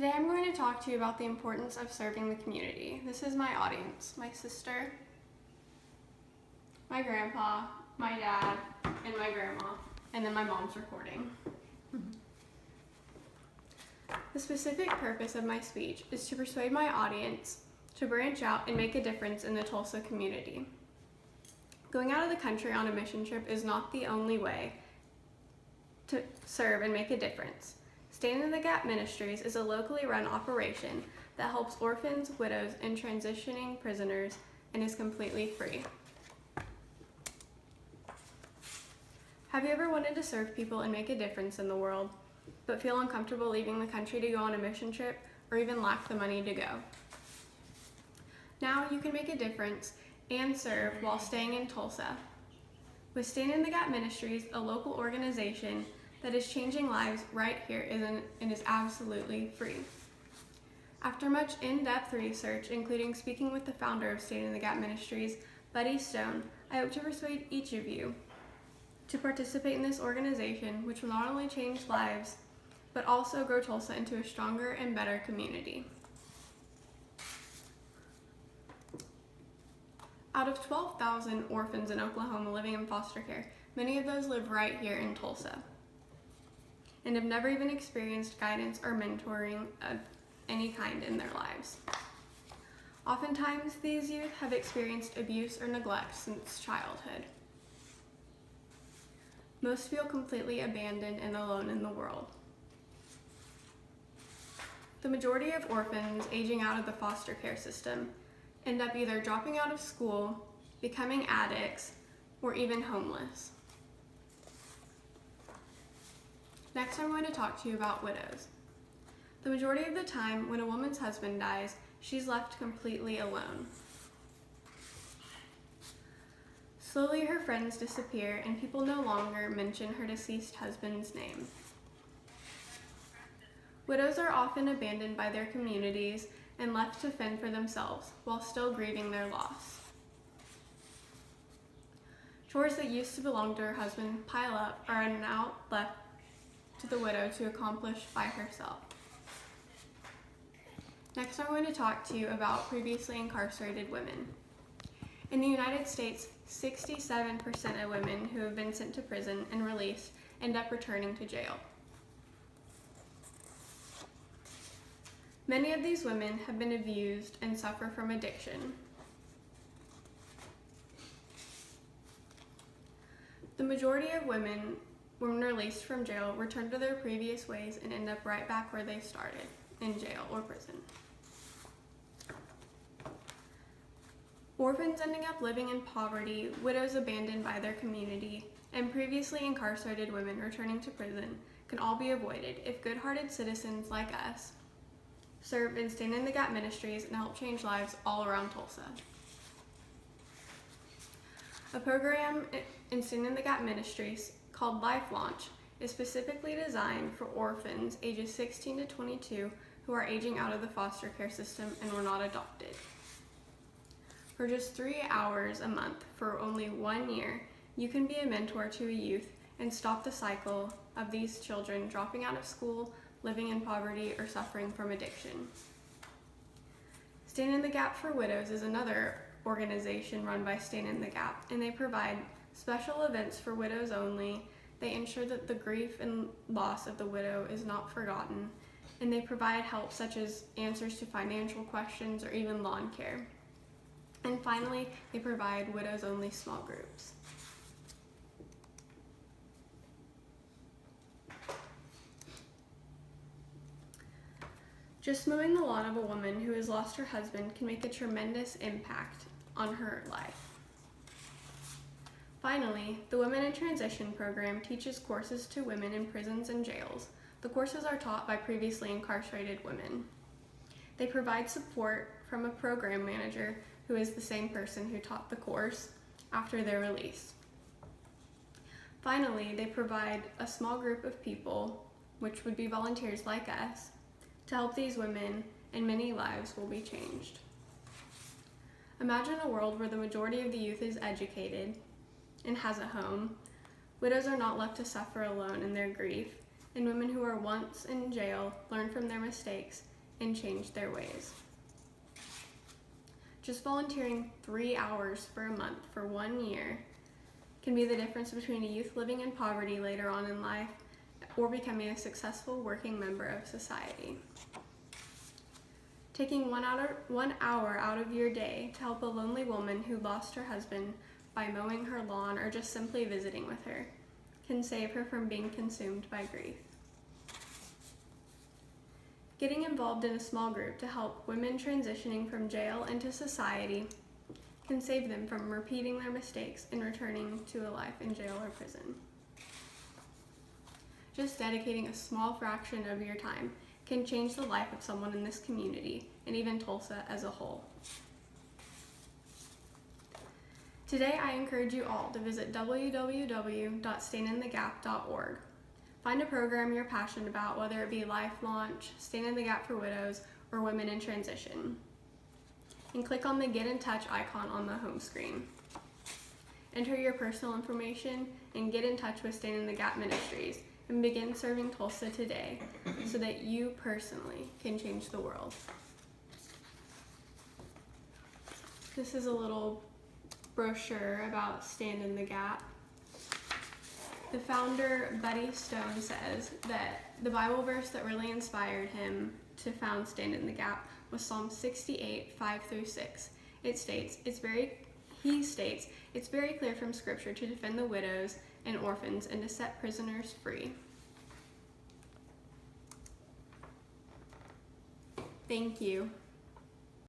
Today I'm going to talk to you about the importance of serving the community. This is my audience, my sister, my grandpa, my dad, and my grandma, and then my mom's recording. The specific purpose of my speech is to persuade my audience to branch out and make a difference in the Tulsa community. Going out of the country on a mission trip is not the only way to serve and make a difference. Stand in the Gap Ministries is a locally run operation that helps orphans, widows, and transitioning prisoners and is completely free. Have you ever wanted to serve people and make a difference in the world, but feel uncomfortable leaving the country to go on a mission trip or even lack the money to go? Now you can make a difference and serve while staying in Tulsa. With Stand in the Gap Ministries, a local organization that is changing lives right here and is absolutely free. After much in-depth research, including speaking with the founder of Stand in the Gap Ministries, Buddy Stone, I hope to persuade each of you to participate in this organization, which will not only change lives, but also grow Tulsa into a stronger and better community. Out of 12,000 orphans in Oklahoma living in foster care, many of those live right here in Tulsa and have never even experienced guidance or mentoring of any kind in their lives. Oftentimes, these youth have experienced abuse or neglect since childhood. Most feel completely abandoned and alone in the world. The majority of orphans aging out of the foster care system end up either dropping out of school, becoming addicts, or even homeless. Next, I'm going to talk to you about widows. The majority of the time, when a woman's husband dies, she's left completely alone. Slowly, her friends disappear, and people no longer mention her deceased husband's name. Widows are often abandoned by their communities and left to fend for themselves while still grieving their loss. Chores that used to belong to her husband pile up or are now left to the widow to accomplish by herself. Next, I'm going to talk to you about previously incarcerated women. In the United States, 67% of women who have been sent to prison and released end up returning to jail. Many of these women have been abused and suffer from addiction. The majority of women, when released from jail, return to their previous ways and end up right back where they started, in jail or prison. Orphans ending up living in poverty, widows abandoned by their community, and previously incarcerated women returning to prison can all be avoided if good-hearted citizens like us serve and Stand in the Gap Ministries and help change lives all around Tulsa. A program in Stand in the Gap Ministries called Life Launch is specifically designed for orphans ages 16 to 22 who are aging out of the foster care system and were not adopted. For just 3 hours a month for only 1 year, you can be a mentor to a youth and stop the cycle of these children dropping out of school, living in poverty, or suffering from addiction. Stand in the Gap for Widows is another organization run by Stand in the Gap, and they provide special events for widows only. They ensure that the grief and loss of the widow is not forgotten, and they provide help such as answers to financial questions or even lawn care. And finally, they provide widows-only small groups. Just mowing the lawn of a woman who has lost her husband can make a tremendous impact on her life. Finally, the Women in Transition program teaches courses to women in prisons and jails. The courses are taught by previously incarcerated women. They provide support from a program manager who is the same person who taught the course after their release. Finally, they provide a small group of people, which would be volunteers like us, to help these women, and many lives will be changed. Imagine a world where the majority of the youth is educated and has a home. Widows are not left to suffer alone in their grief, and women who are once in jail learn from their mistakes and change their ways. Just volunteering 3 hours for a month for 1 year can be the difference between a youth living in poverty later on in life or becoming a successful working member of society. Taking 1 hour out of your day to help a lonely woman who lost her husband by mowing her lawn or just simply visiting with her can save her from being consumed by grief. Getting involved in a small group to help women transitioning from jail into society can save them from repeating their mistakes and returning to a life in jail or prison. Just dedicating a small fraction of your time can change the life of someone in this community and even Tulsa as a whole. Today, I encourage you all to visit www.standinthegap.org. Find a program you're passionate about, whether it be Life Launch, Stand in the Gap for Widows, or Women in Transition. And click on the Get in Touch icon on the home screen. Enter your personal information and get in touch with Stand in the Gap Ministries and begin serving Tulsa today so that you personally can change the world. This is a little brochure about Stand in the Gap. The founder, Buddy Stone, says that the Bible verse that really inspired him to found Stand in the Gap was Psalm 68, 5-6. He states, it's very clear from Scripture to defend the widows and orphans and to set prisoners free. Thank you.